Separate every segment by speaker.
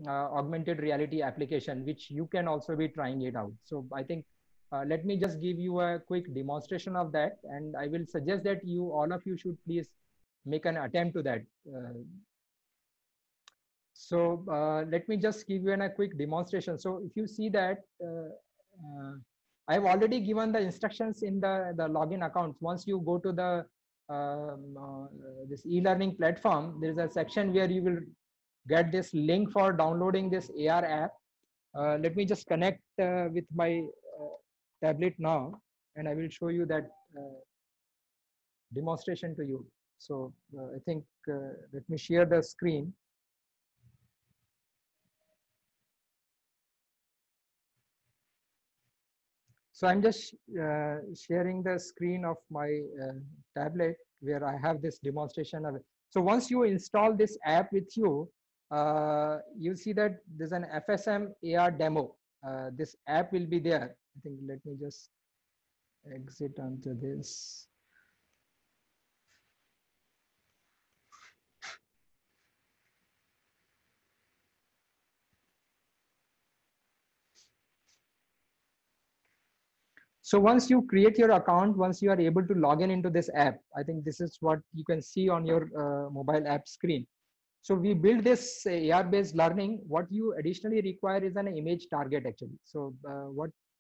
Speaker 1: augmented reality application, which you can also be trying it out. So I think let me just give you a quick demonstration of that, and I will suggest that you all of you should please make an attempt to that. So let me just give you a quick demonstration. So if you see that I've already given the instructions in the login accounts. Once you go to the this e-learning platform, there is a section where you will get this link for downloading this AR app. Let me just connect with my tablet now, and I will show you that demonstration to you. So I think let me share the screen. So I'm just sharing the screen of my tablet where I have this demonstration of it. So once you install this app with you, you see that there's an FSM AR demo. This app will be there. I think let me just exit onto this. So once you create your account, once you are able to log in into this app, I think this is what you can see on your mobile app screen. So we build this AR-based learning. What you additionally require is an image target actually. So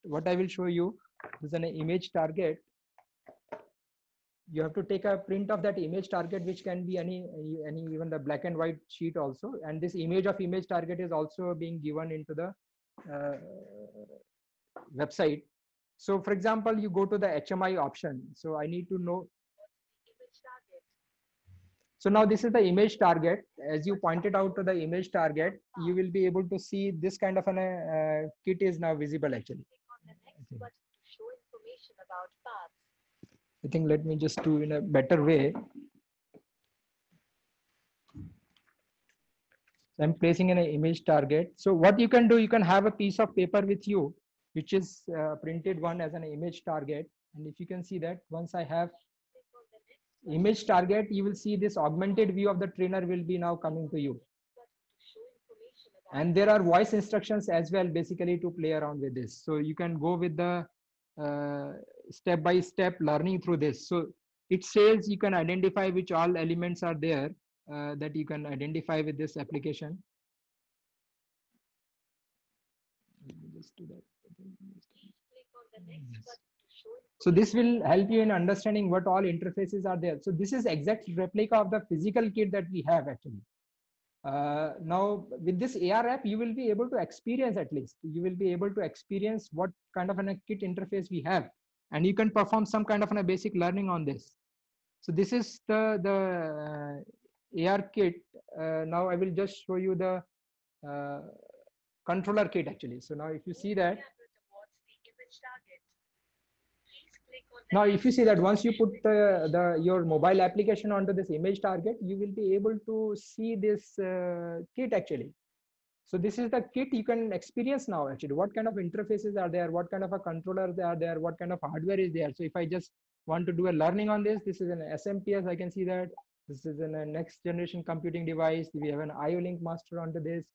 Speaker 1: what I will show you is an image target. You have to take a print of that image target, which can be any even the black and white sheet also. And this image target is also being given into the website. So for example, you go to the HMI option. So I need to know. So now this is the image target. As you pointed out to the image target, you will be able to see this kind of an kit is now visible actually. I think let me just do in a better way. So I'm placing in an image target. So what you can do, you can have a piece of paper with you, which is printed one as an image target. And if you can see that once I have image target, you will see this augmented view of the trainer will be now coming to you. And there are voice instructions as well, basically to play around with this. So you can go with the step-by-step learning through this. So it says you can identify which all elements are there that you can identify with this application. Let me just do that. So this will help you in understanding what all interfaces are there. So this is exact replica of the physical kit that we have actually. Now with this AR app, you will be able to experience, at least you will be able to experience what kind of a kit interface we have, and you can perform some kind of a basic learning on this. So this is the AR kit. Now I will just show you the controller kit actually. So now if you see that, now if you see that once you put your mobile application onto this image target, you will be able to see this kit actually. So this is the kit you can experience now actually. What kind of interfaces are there? What kind of a controller are there? What kind of hardware is there? So if I just want to do a learning on this, this is an SMPS. I can see that this is a next generation computing device. We have an IO-Link master onto this.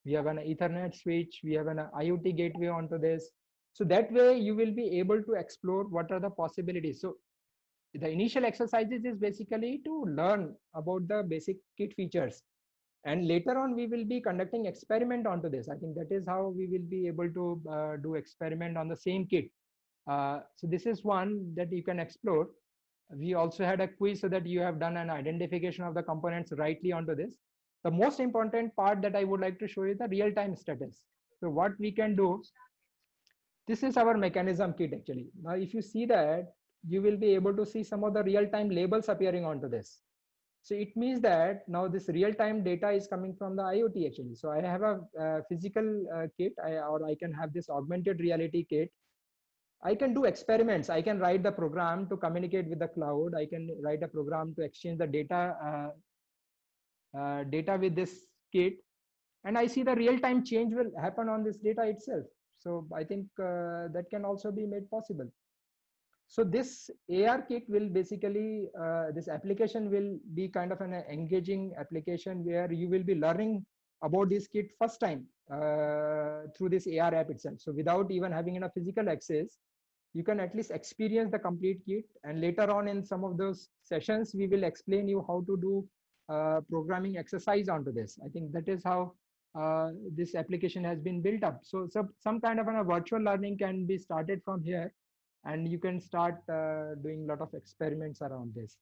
Speaker 1: We have an Ethernet switch. We have an IoT gateway onto this. So that way you will be able to explore what are the possibilities. So the initial exercises is basically to learn about the basic kit features, and later on we will be conducting experiment onto this. I think that is how we will be able to do experiment on the same kit. So this is one that you can explore. We also had a quiz so that you have done an identification of the components rightly onto this. The most important part that I would like to show you the real-time status. So what we can do, this is our mechanism kit actually. Now if you see that, you will be able to see some of the real-time labels appearing onto this. So it means that now this real-time data is coming from the IoT actually. So I have a physical kit, or I can have this augmented reality kit. I can do experiments. I can write the program to communicate with the cloud. I can write a program to exchange the data with this kit. And I see the real-time change will happen on this data itself. So I think that can also be made possible. So this AR kit will basically, this application will be kind of an engaging application where you will be learning about this kit first time through this AR app itself. So without even having a physical access, you can at least experience the complete kit. And later on in some of those sessions, we will explain you how to do programming exercise onto this. I think that is how this application has been built up. So some kind of a virtual learning can be started from here, and you can start doing a lot of experiments around this.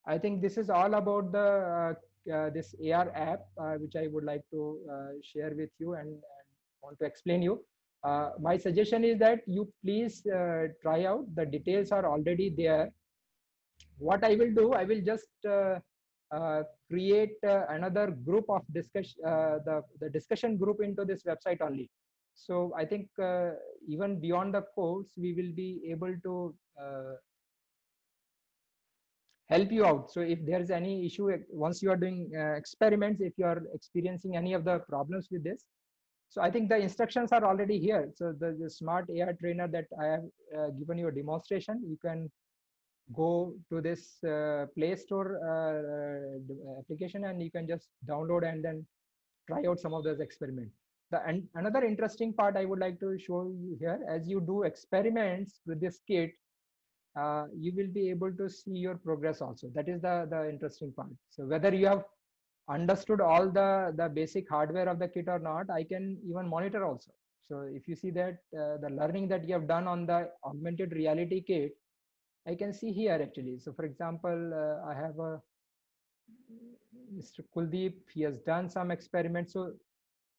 Speaker 1: I think this is all about the this AR app, which I would like to share with you and want to explain you. My suggestion is that you please try out. The details are already there. What I will do, I will just create another group of discussion, the discussion group into this website only. So I think even beyond the course, we will be able to help you out. So if there's any issue, once you are doing experiments, if you are experiencing any of the problems with this, so I think the instructions are already here. So the smart AR trainer that I have given you a demonstration, you can go to this Play Store application, and you can just download and then try out some of those experiments. And another interesting part I would like to show you here, as you do experiments with this kit, you will be able to see your progress also. That is the interesting part. So whether you have understood all the basic hardware of the kit or not, I can even monitor also. So if you see that the learning that you have done on the augmented reality kit, I can see here actually. So for example, I have a Mr. Kuldeep, he has done some experiments. So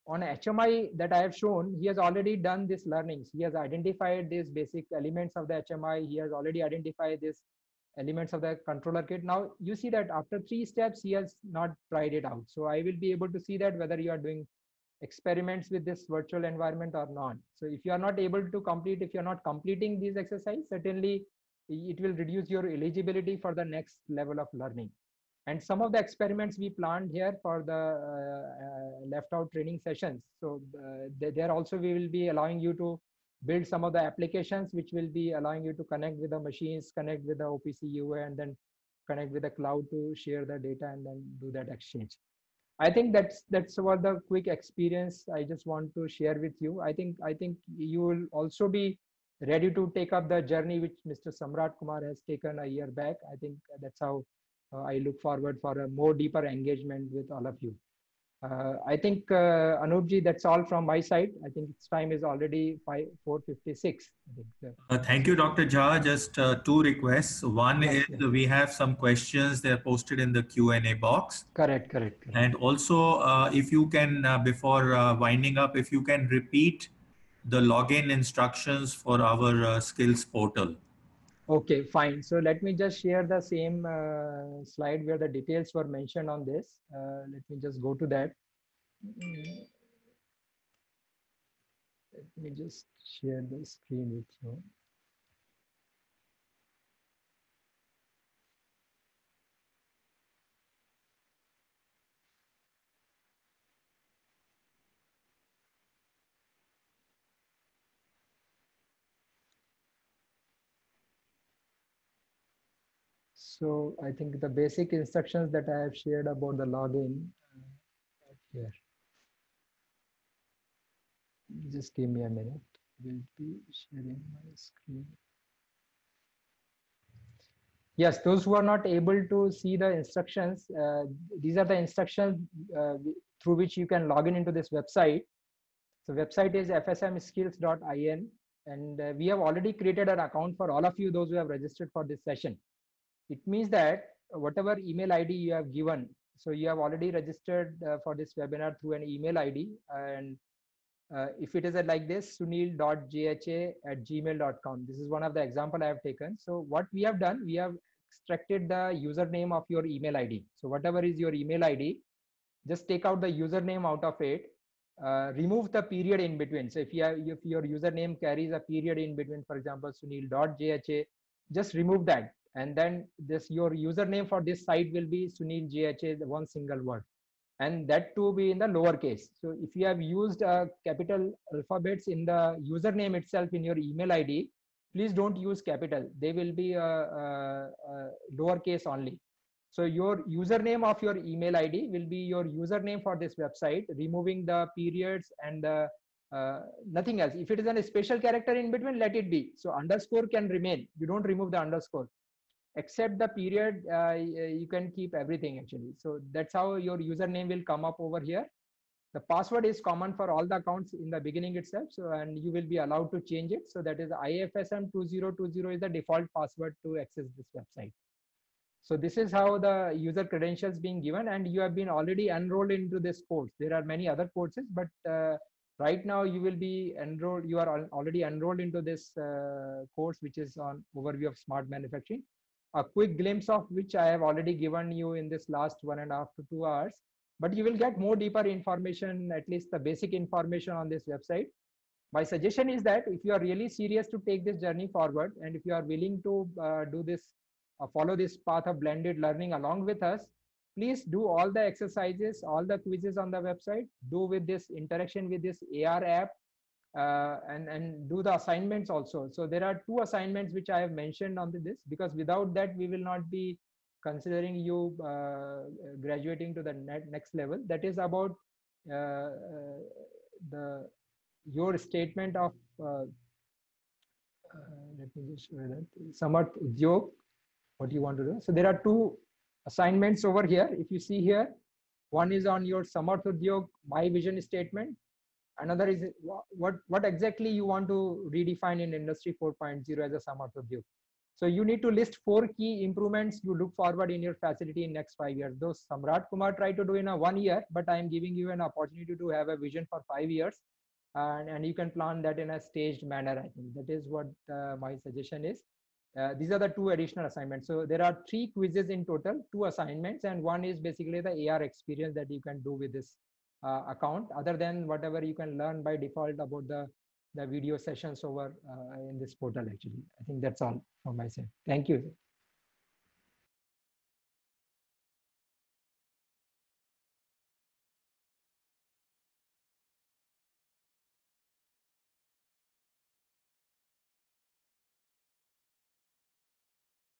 Speaker 1: on HMI that I have shown, he has already done this learnings. He has identified these basic elements of the HMI. He has already identified these elements of the controller kit. Now you see that after 3 steps, he has not tried it out. So I will be able to see that whether you are doing experiments with this virtual environment or not. So if you are not able to complete, if you're not completing these exercises, certainly it will reduce your eligibility for the next level of learning. And some of the experiments we planned here for the left out training sessions. So there also we will be allowing you to build some of the applications which will be allowing you to connect with the machines, connect with the OPC UA, and then connect with the cloud to share the data and then do that exchange. I think that's what the quick experience I just want to share with you. I think you will also be ready to take up the journey which Mr. Samrat Kumar has taken a year back. I think that's how I look forward for a more deeper engagement with all of you. I think Anoopji, that's all from my side. I think its time is already 4:56.
Speaker 2: Thank you, Dr. Jha. Just two requests. One
Speaker 1: Yes,
Speaker 2: is
Speaker 1: yes.
Speaker 2: we have some questions. They're posted in the Q&A box.
Speaker 1: Correct.
Speaker 2: And also, if you can, before winding up, if you can repeat the login instructions for our skills portal.
Speaker 1: Okay, fine. So let me just share the same slide where the details were mentioned on this. Let me just go to that. Let me just share the screen with you. So I think the basic instructions that I have shared about the login here. Just give me a minute. We'll be sharing my screen. Yes, those who are not able to see the instructions, these are the instructions through which you can log in into this website. So website is fsmskills.in, and we have already created an account for all of you, those who have registered for this session. It means that whatever email ID you have given, so you have already registered for this webinar through an email ID, and if it is like this, sunil.jha@gmail.com. This is one of the example I have taken. So what we have done, we have extracted the username of your email ID. So whatever is your email ID, just take out the username out of it. Remove the period in between. So if your username carries a period in between, for example, sunil.jha, just remove that. And then your username for this site will be sunil.jha, one single word. And that too be in the lowercase. So if you have used capital alphabets in the username itself in your email ID, please don't use capital. They will be lowercase only. So your username of your email ID will be your username for this website, removing the periods and the nothing else. If it is a special character in between, let it be. So underscore can remain. You don't remove the underscore. Except the period, you can keep everything actually. So that's how your username will come up over here. The password is common for all the accounts in the beginning itself. So, and you will be allowed to change it. So that is IFSM 2020 is the default password to access this website. So this is how the user credentials being given, and you have been already enrolled into this course. There are many other courses, but right now you will be enrolled. You are already enrolled into this course, which is on overview of smart manufacturing. A quick glimpse of which I have already given you in this last 1.5 to 2 hours. But you will get more deeper information, at least the basic information on this website. My suggestion is that if you are really serious to take this journey forward, and if you are willing to do this, follow this path of blended learning along with us, please do all the exercises, all the quizzes on the website, do with this interaction with this AR app, and do the assignments also. So there are 2 assignments which I have mentioned on this, because without that we will not be considering you graduating to the next level. That is about your statement of let me just show you that Samarth Udyog, what you want to do. So there are 2 assignments over here. If you see here, one is on your Samarth Udyog my vision statement. Another is what exactly you want to redefine in Industry 4.0 as a Samarth Udyog. So you need to list 4 key improvements you look forward in your facility in next 5 years. Those Samrat Kumar tried to do in a 1 year, but I am giving you an opportunity to have a vision for 5 years. And you can plan that in a staged manner. I think that is what my suggestion is. These are the 2 additional assignments. So there are 3 quizzes in total, 2 assignments, and one is basically the AR experience that you can do with this account, other than whatever you can learn by default about the video sessions over in this portal. Actually, I think that's all from my side. Thank you.